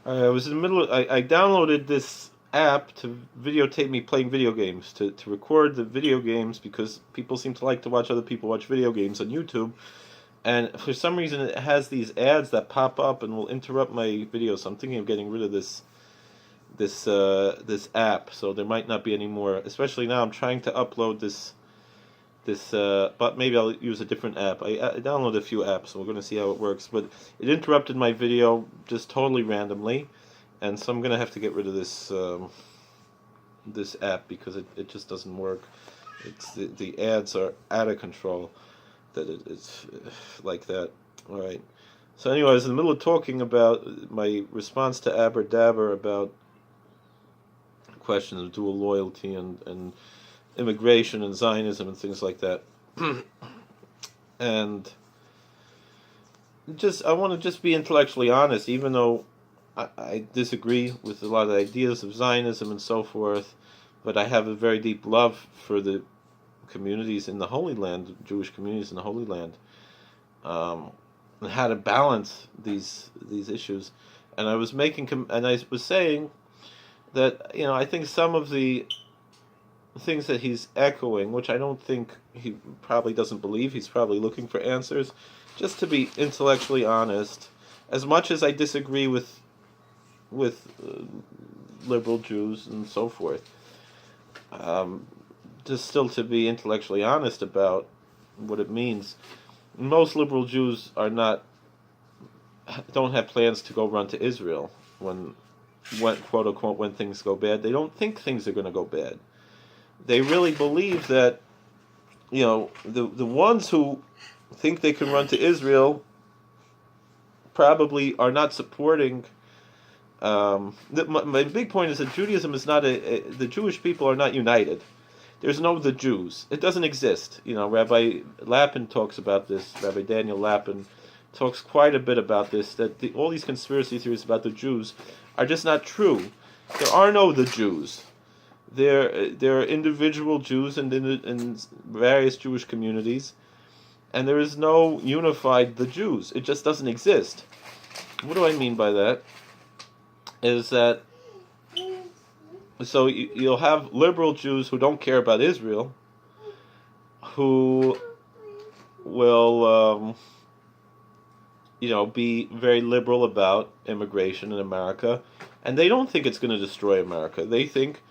I was in the middle. I downloaded this app to videotape me playing video games, to record the video games, because people seem to like to watch other people watch video games on YouTube. And for some reason, it has these ads that pop up and will interrupt my video. So I'm thinking of getting rid of this app. So there might not be any more. Especially now, I'm trying to upload this, but maybe I'll use a different app. I downloaded a few apps, so we're going to see how it works. But it interrupted my video just totally randomly, and so I'm going to have to get rid of this app because it just doesn't work. It's the ads are out of control. It's like that. All right. So anyway, I was in the middle of talking about my response to Abber Dabber about questions of dual loyalty and immigration and Zionism and things like that. And I want to just be intellectually honest, even though I disagree with a lot of the ideas of Zionism and so forth, but I have a very deep love for the communities in the Holy Land, Jewish communities in the Holy Land, and how to balance these issues. And I was saying that I think some of the things that he's echoing, which I don't think he probably doesn't believe, he's probably looking for answers. Just to be intellectually honest, as much as I disagree with liberal Jews and so forth, just still to be intellectually honest about what it means. Most liberal Jews don't have plans to go run to Israel when quote unquote when things go bad. They don't think things are going to go bad. They really believe that the ones who think they can run to Israel probably are not supporting. My big point is that Judaism is not the Jewish people are not united. There's no the Jews. It doesn't exist. Rabbi Lapin talks about this. Rabbi Daniel Lapin talks quite a bit about this. That all these conspiracy theories about the Jews are just not true. There are no the Jews. There are individual Jews in various Jewish communities, and there is no unified the Jews. It just doesn't exist. What do I mean by that? Is that so you'll have liberal Jews who don't care about Israel, who will be very liberal about immigration in America, and they don't think it's going to destroy America. They think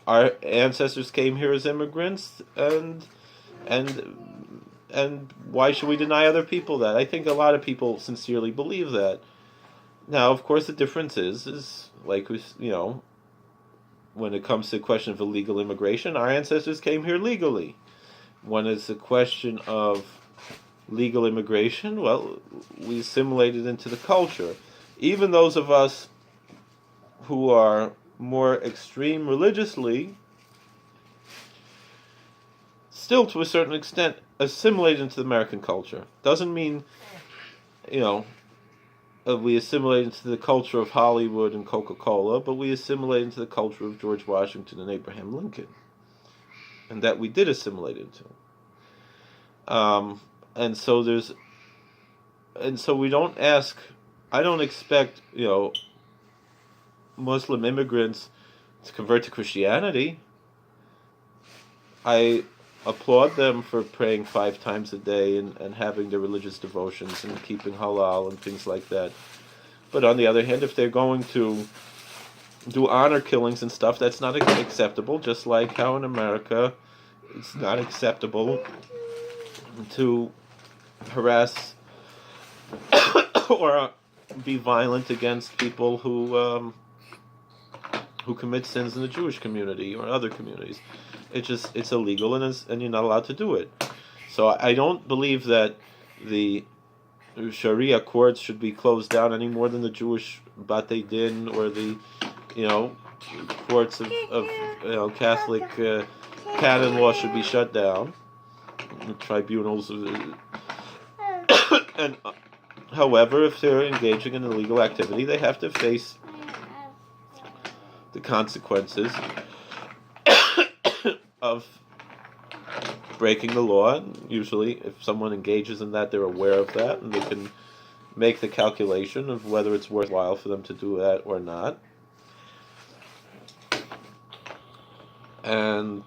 our ancestors came here as immigrants, and why should we deny other people that? I think a lot of people sincerely believe that. Now, of course, the difference is like when it comes to the question of illegal immigration, our ancestors came here legally. When it's a question of legal immigration, well, we assimilated into the culture. Even those of us who are more extreme religiously, still to a certain extent assimilate into the American culture. Doesn't mean, we assimilate into the culture of Hollywood and Coca-Cola, but we assimilate into the culture of George Washington and Abraham Lincoln. And that we did assimilate into. And so we don't ask, I don't expect, Muslim immigrants to convert to Christianity. I applaud them for praying 5 times a day and having their religious devotions and keeping halal and things like that. But on the other hand, if they're going to do honor killings and stuff, that's not acceptable, just like how in America it's not acceptable to harass or be violent against people who commit sins in the Jewish community or other communities. It's illegal and you're not allowed to do it. So I don't believe that the Sharia courts should be closed down any more than the Jewish Batei Din or the courts of Catholic canon law should be shut down. The tribunals and however, if they're engaging in illegal activity, they have to face the consequences of breaking the law. And usually, if someone engages in that, they're aware of that, and make the calculation of whether it's worthwhile for them to do that or not. And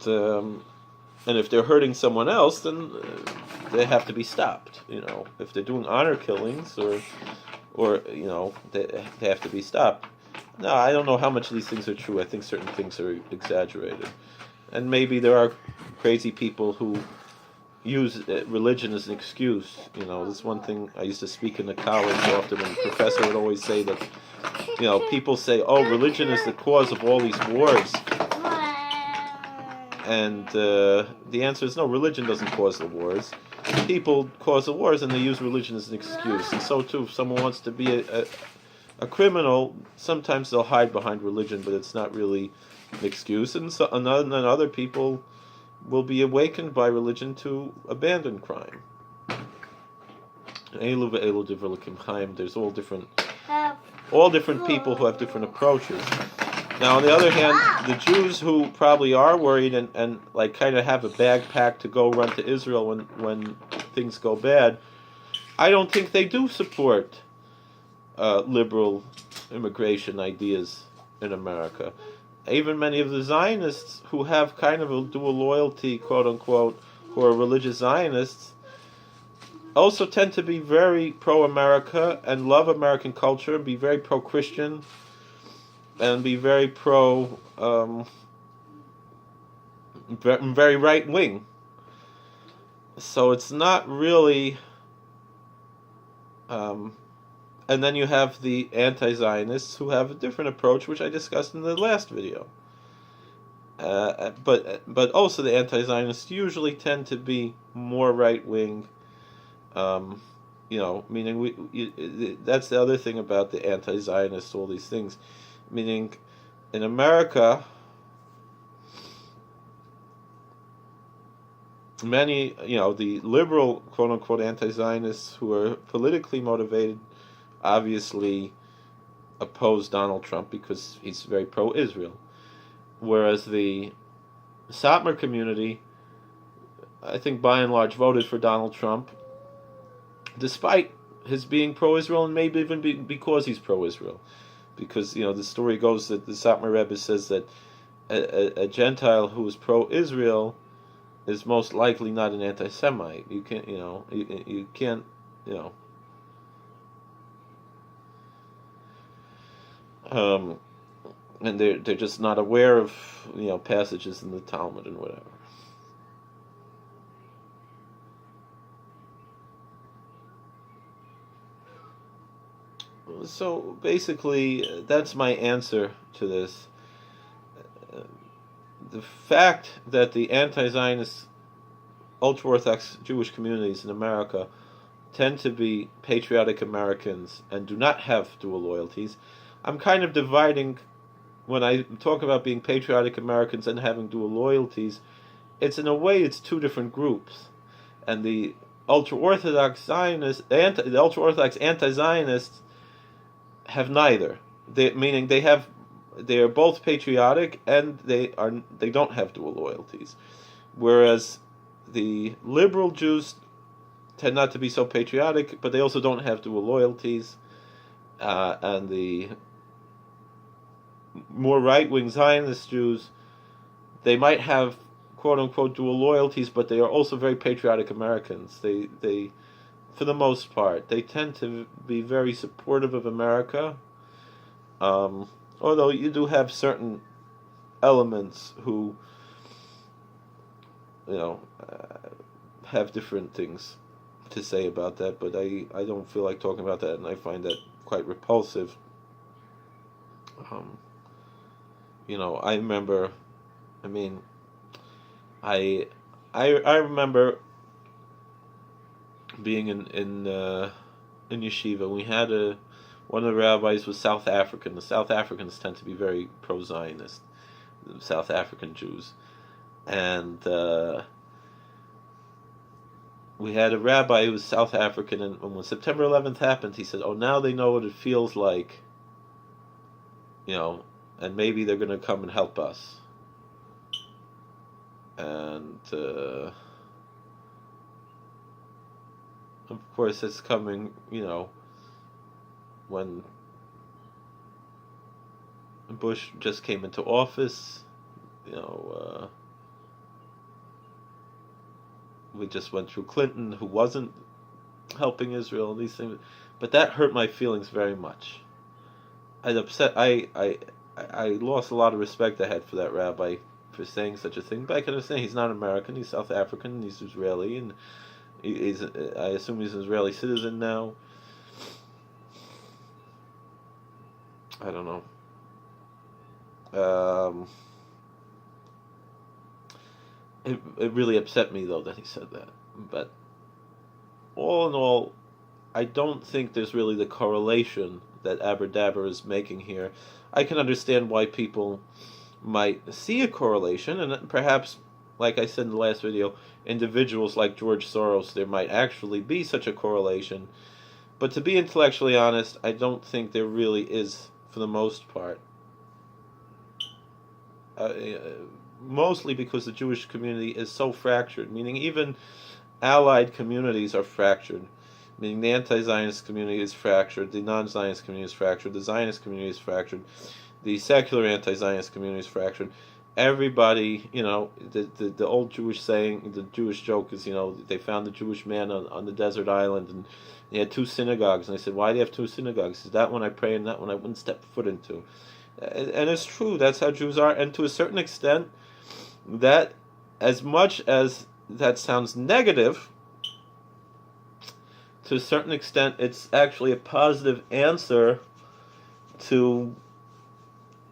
if they're hurting someone else, then they have to be stopped. If they're doing honor killings or they have to be stopped. No, I don't know how much of these things are true. I think certain things are exaggerated, and maybe there are crazy people who use religion as an excuse. This is one thing I used to speak in the college often, and the professor would always say that, people say, "Oh, religion is the cause of all these wars," and the answer is no. Religion doesn't cause the wars. People cause the wars, and they use religion as an excuse. And so too, if someone wants to be a criminal, sometimes they'll hide behind religion, but it's not really an excuse. And other people will be awakened by religion to abandon crime. There's all different people who have different approaches. Now, on the other hand, the Jews who probably are worried and like kind of have a bag packed to go run to Israel when things go bad, I don't think they do support liberal immigration ideas in America. Even many of the Zionists who have kind of a dual loyalty, quote unquote, who are religious Zionists, also tend to be very pro-America and love American culture, be very pro-Christian, and be very very right-wing. So it's not really... and then you have the anti-Zionists who have a different approach, which I discussed in the last video. But also the anti-Zionists usually tend to be more right-wing. Meaning that's the other thing about the anti-Zionists, all these things. Meaning, in America, many, the liberal, quote-unquote, anti-Zionists who are politically motivated obviously oppose Donald Trump because he's very pro-Israel. Whereas the Satmar community, I think by and large, voted for Donald Trump, despite his being pro-Israel, and maybe even because he's pro-Israel. Because, the story goes that the Satmar Rebbe says that a Gentile who is pro-Israel is most likely not an anti-Semite. You can't, you can't, and they're just not aware of, passages in the Talmud and whatever. So basically, that's my answer to this. The fact that the anti-Zionist, ultra-Orthodox Jewish communities in America tend to be patriotic Americans and do not have dual loyalties, I'm kind of dividing, when I talk about being patriotic Americans and having dual loyalties, in a way it's two different groups. And the ultra-Orthodox Zionists, the ultra-Orthodox anti-Zionists have neither. Meaning they are both patriotic and they don't have dual loyalties. Whereas the liberal Jews tend not to be so patriotic, but they also don't have dual loyalties. And the more right-wing Zionist Jews, they might have quote-unquote dual loyalties, but they are also very patriotic Americans. They for the most part, they tend to be very supportive of America. Although you do have certain elements who, have different things to say about that, but I don't feel like talking about that, and I find that quite repulsive. I remember, I remember being in yeshiva. We had one of the rabbis was South African. The South Africans tend to be very pro-Zionist, the South African Jews. And we had a rabbi who was South African, and when September 11th happened, he said, "Oh, now they know what it feels like, and maybe they're going to come and help us." And of course, it's coming, when Bush just came into office. We just went through Clinton, who wasn't helping Israel, and these things. But that hurt my feelings very much. I lost a lot of respect I had for that rabbi for saying such a thing. But I can understand he's not American, he's South African, he's Israeli, and I assume he's an Israeli citizen now. I don't know. It really upset me though that he said that. But all in all, I don't think there's really the correlation that Abber Dabber is making here. I can understand why people might see a correlation, and perhaps, like I said in the last video, individuals like George Soros, there might actually be such a correlation. But to be intellectually honest, I don't think there really is, for the most part. Mostly because the Jewish community is so fractured, meaning even allied communities are fractured. Meaning the anti-Zionist community is fractured, the non-Zionist community is fractured, the Zionist community is fractured, the secular anti-Zionist community is fractured. Everybody, the old Jewish saying, the Jewish joke is, they found the Jewish man on the desert island, and he had 2 synagogues, and they said, why do you have 2 synagogues? He said, that one I pray and that one I wouldn't step foot into. And it's true, that's how Jews are, and to a certain extent, that, as much as that sounds negative, to a certain extent, it's actually a positive answer to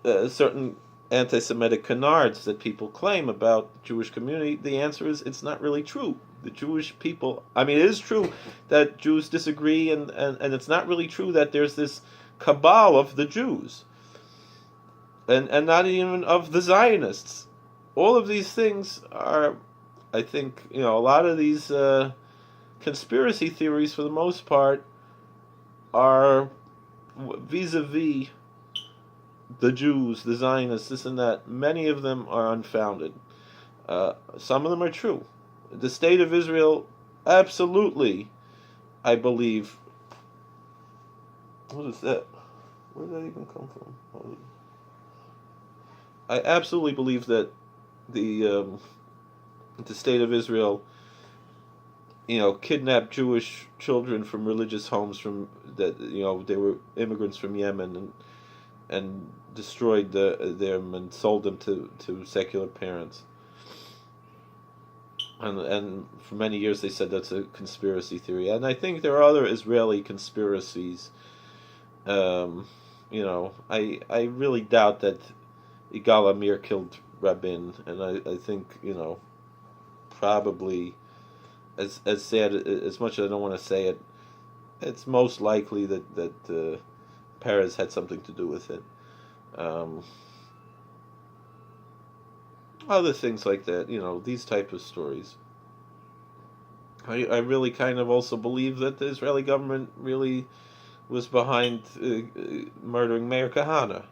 certain anti-Semitic canards that people claim about the Jewish community. The answer is it's not really true. The Jewish people, it is true that Jews disagree, and it's not really true that there's this cabal of the Jews, and not even of the Zionists. All of these things are, I think, a lot of these conspiracy theories, for the most part, are vis-a-vis the Jews, the Zionists, this and that. Many of them are unfounded. Some of them are true. The state of Israel, absolutely, I believe. What is that? Where did that even come from? I absolutely believe that the state of Israel, kidnapped Jewish children from religious homes they were immigrants from Yemen, and destroyed them and sold them to secular parents. And for many years they said that's a conspiracy theory. And I think there are other Israeli conspiracies. I really doubt that Yigal Amir killed Rabin, and I think, probably, as sad, as much as I don't want to say it, it's most likely that Perez had something to do with it. Other things like that, these type of stories. I really kind of also believe that the Israeli government really was behind murdering Meir Kahane.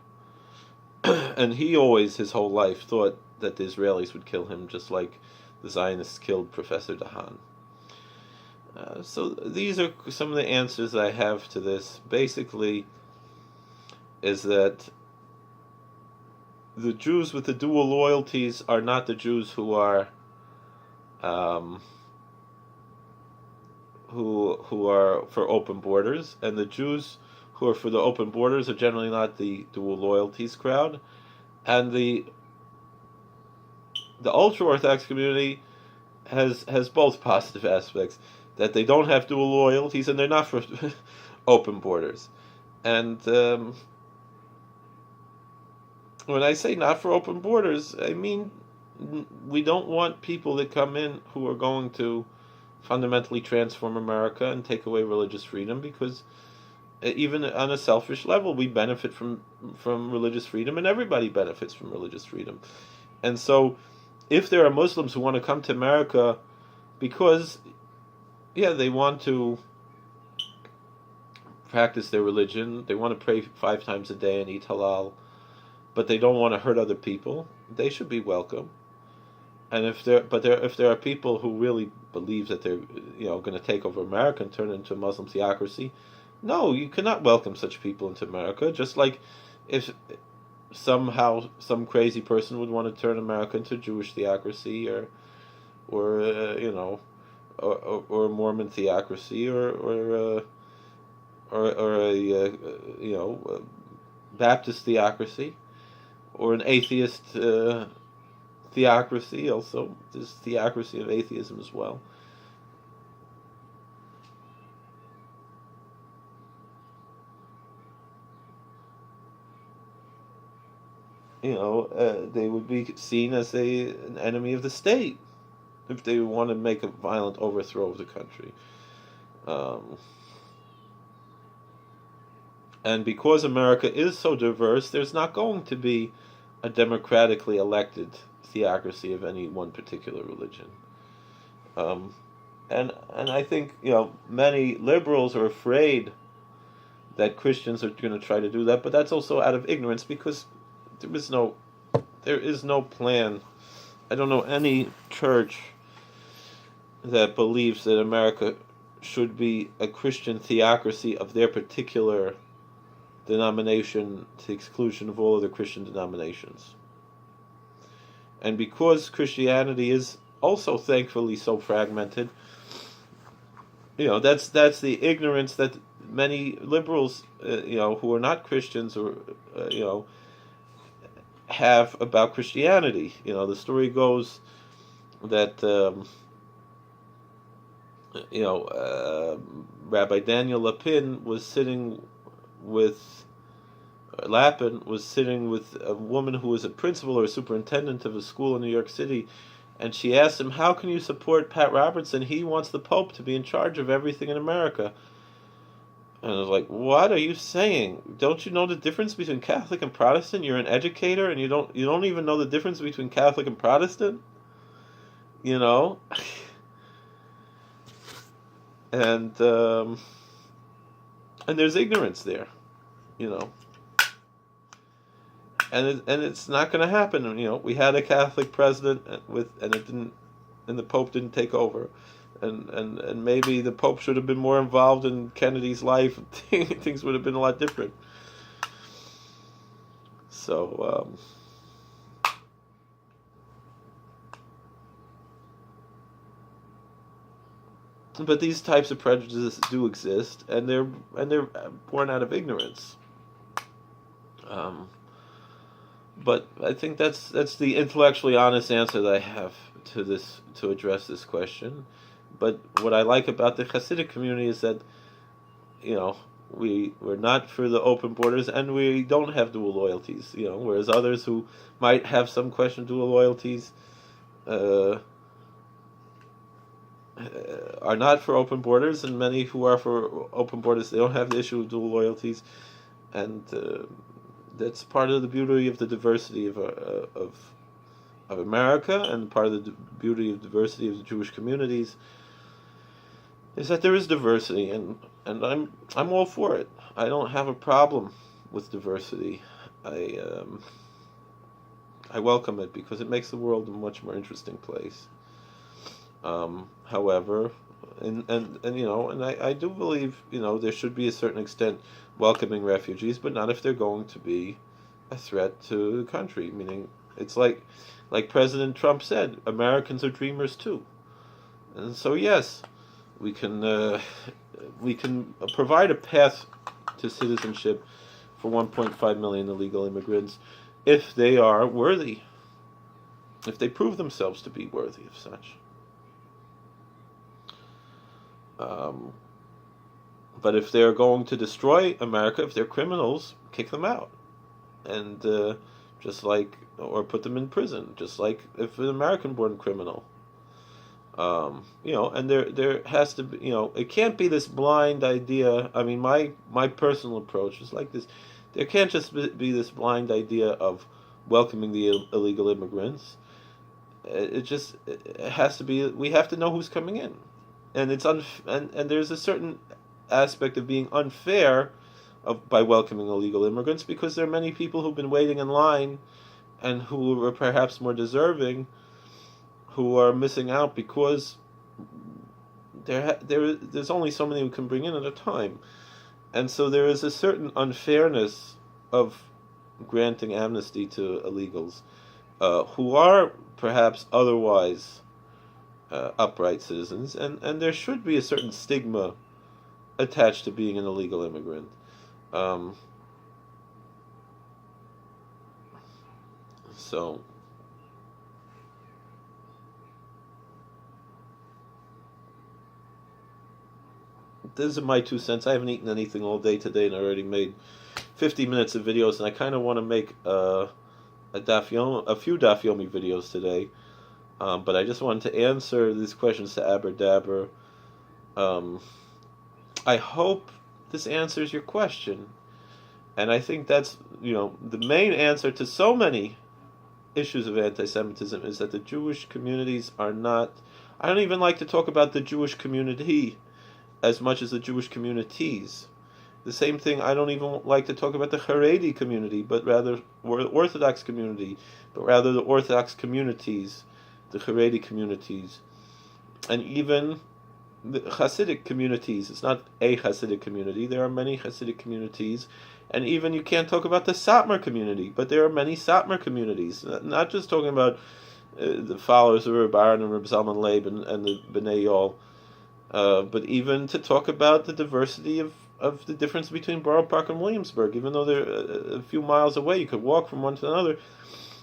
And he always, his whole life, thought that the Israelis would kill him, just like the Zionists killed Professor Dahan. So these are some of the answers I have to this. Basically, is that the Jews with the dual loyalties are not the Jews who are who are for open borders, and the Jews who are for the open borders are generally not the dual loyalties crowd, and the ultra-Orthodox community has both positive aspects, that they don't have dual loyalties and they're not for open borders. And when I say not for open borders, I mean we don't want people that come in who are going to fundamentally transform America and take away religious freedom, because even on a selfish level, we benefit from religious freedom, and everybody benefits from religious freedom. And so if there are Muslims who want to come to America because, they want to practice their religion, they want to pray 5 times a day and eat halal, but they don't want to hurt other people, they should be welcome. And if there are people who really believe that they're going to take over America and turn it into a Muslim theocracy, No, you cannot welcome such people into America. Just like if somehow some crazy person would want to turn America into Jewish theocracy, or or a Mormon theocracy, or a Baptist theocracy, or an atheist theocracy. Also, there's theocracy of atheism as well. They would be seen as an enemy of the state if they want to make a violent overthrow of the country. Um, and because America is so diverse, there's not going to be a democratically elected theocracy of any one particular religion. Um, and I think many liberals are afraid that Christians are going to try to do that, but that's also out of ignorance because there is no plan. I don't know any church that believes that America should be a Christian theocracy of their particular denomination to the exclusion of all other Christian denominations. And because Christianity is also thankfully so fragmented, that's the ignorance that many liberals, who are not Christians, or have about Christianity. The story goes that Rabbi Daniel Lapin was sitting with a woman who was a principal or a superintendent of a school in New York City, and she asked him, "How can you support Pat Robertson? He wants the Pope to be in charge of everything in America." And I was like, "What are you saying? Don't you know the difference between Catholic and Protestant? You're an educator, and you don't even know the difference between Catholic and Protestant, you know?" And there's ignorance there, and it's not going to happen. We had a Catholic president and the Pope didn't take over. And maybe the Pope should have been more involved in Kennedy's life. Things would have been a lot different. So, but these types of prejudices do exist, and they're born out of ignorance. But I think that's the intellectually honest answer that I have to address this question. But what I like about the Hasidic community is that, we're not for the open borders, and we don't have dual loyalties. Whereas others who might have some question of dual loyalties are not for open borders, and many who are for open borders, they don't have the issue of dual loyalties, and that's part of the beauty of the diversity of America, and part of the beauty of diversity of the Jewish communities is that there is diversity, and I'm all for it. I don't have a problem with diversity. I welcome it because it makes the world a much more interesting place. However, and I do believe there should be a certain extent welcoming refugees, but not if they're going to be a threat to the country. Meaning, it's like President Trump said, Americans are dreamers too, and so yes, we can provide a path to citizenship for 1.5 million illegal immigrants if they are worthy, if they prove themselves to be worthy of such. But if they're going to destroy America, if they're criminals, kick them out, and or put them in prison, just like if an American-born criminal. And there has to be, it can't be this blind idea. I mean, my personal approach is like this. There can't just be this blind idea of welcoming the illegal immigrants. It has to be. We have to know who's coming in, and and there's a certain aspect of being unfair by welcoming illegal immigrants, because there are many people who've been waiting in line and who are perhaps more deserving, who are missing out because there's only so many we can bring in at a time, And so there is a certain unfairness of granting amnesty to illegals who are perhaps otherwise upright citizens, and there should be a certain stigma attached to being an illegal immigrant. Um, so these are my 2 cents. I haven't eaten anything all day today, and I already made 50 minutes of videos, and I kind of want to make a few Daf Yomi videos today. But I just wanted to answer these questions to Abber Dabber. I hope this answers your question. And I think that's, the main answer to so many issues of anti-Semitism is that the Jewish communities are not... I don't even like to talk about the Jewish community as much as the Jewish communities. The same thing, I don't even like to talk about the Haredi community, but rather, or the Orthodox community, but rather the Orthodox communities, the Haredi communities, and even the Hasidic communities. It's not a Hasidic community. There are many Hasidic communities, and even you can't talk about the Satmar community, but there are many Satmar communities. Not just talking about the followers of Reb Aaron and Reb Zalman Leib and the Bnei Yol, but even to talk about the diversity of the difference between Borough Park and Williamsburg. Even though they're a few miles away, you could walk from one to another.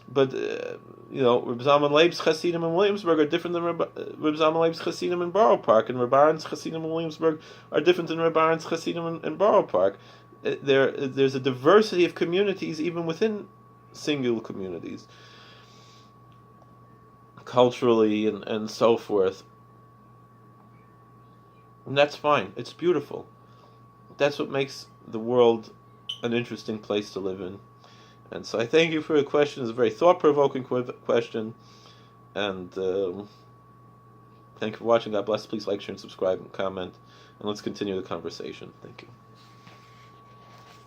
But, Reb Zalman Leib's Hasidim in Williamsburg are different than Reb Zalman Leib's Hasidim in Borough Park, and Reb Aaron's Hasidim in Williamsburg are different than Reb Aaron's Hasidim in Borough Park. There's a diversity of communities even within single communities, culturally and so forth. And that's fine. It's beautiful. That's what makes the world an interesting place to live in. And so I thank you for your question. It's a very thought-provoking question. And thank you for watching. God bless. Please like, share, and subscribe and comment. And let's continue the conversation. Thank you.